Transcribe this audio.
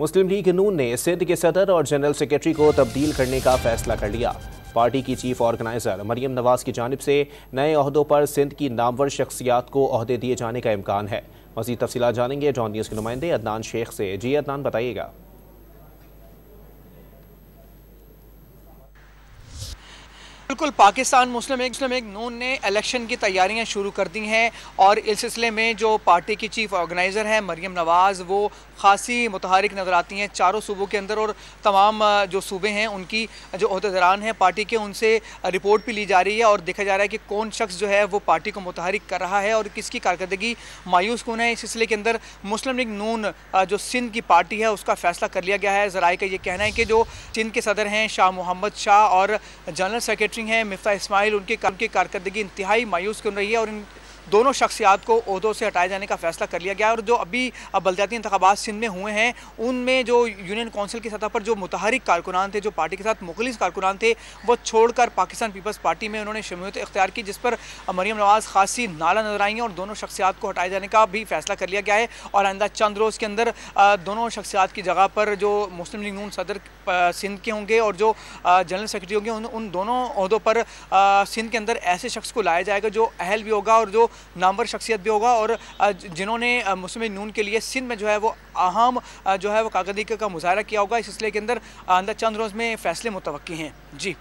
मुस्लिम league नून ने सिंध के सदर और जनरल सेक्रेटरी को तब्दील करने का फैसला कर लिया। पार्टी की चीफ ऑर्गेनाइजर मरियम नवाज की जानिब से नए ओहदों पर सिंध की नामवर शख्सियात को ओहदे दिए जाने का इम्कान है। मज़ीद तफसीलात जानेंगे डॉन न्यूज़ के नुमाइंदे अदनान शेख से। जी अदनान, बताइएगा। बिल्कुल, पाकिस्तान मुस्लिम लीग नून ने इलेक्शन की तैयारियां शुरू कर दी हैं और इस सिलसिले में जो पार्टी की चीफ ऑर्गेनाइज़र हैं मरियम नवाज़, वो खासी मुतहरिक नज़र आती हैं चारों सूबों के अंदर। और तमाम जो सूबे हैं उनकी जो ओहदेदारान हैं पार्टी के, उनसे रिपोर्ट भी ली जा रही है और देखा जा रहा है कि कौन शख्स जो है वो पार्टी को मुतहरिक कर रहा है और किसकी कारकर्दगी मायूस कौन है। इस सिलसिले के अंदर मुस्लिम लीग नून जो सिंध की पार्टी है उसका फैसला कर लिया गया है। ज़राए का ये कहना है कि जो सिंध के सदर हैं शाह मोहम्मद शाह और जनरल सेक्रेटरी हैं मिफ्ता इस्माइल, उनकी कारकर्दगी इंतहाई मायूस क्यों रही है और इन दोनों शख्सियात को ओहदों से हटाए जाने का फैसला कर लिया गया। और जो अभी बलदियाती इंतखाबात सिंध में हुए हैं उनमें जो यूनियन कौंसिल की सतह पर जो मुतहरिक कारकुनान थे, जो पार्टी के साथ मुखलिस कारकुनान थे, वो छोड़कर पाकिस्तान पीपल्स पार्टी में उन्होंने शमूलियत इख्तियार की, जिस पर मरियम नवाज़ खासी नाला नजर आई हैं और दोनों शख्सियात को हटाए जाने का भी फैसला कर लिया गया है। और आइंदा चंद रोज़ के अंदर दोनों शख्सियात की जगह पर जो मुस्लिम लीग नून सदर सिंध के होंगे और जो जनरल सेक्रेटरी होंगे उन दोनों ओहदों पर सिंध के अंदर ऐसे शख्स को लाया जाएगा जो अहल भी होगा और जो नामवर शख्सियत भी होगा और जिन्होंने मुस्लिम लीग नून के लिए सिंध में जो है वो अहम जो है वो कारकर्दगी का मुजाहरा किया होगा। इस सिलसिले के अंदर आइंदा चंद रोज़ में फैसले मुतवक्की हैं। जी।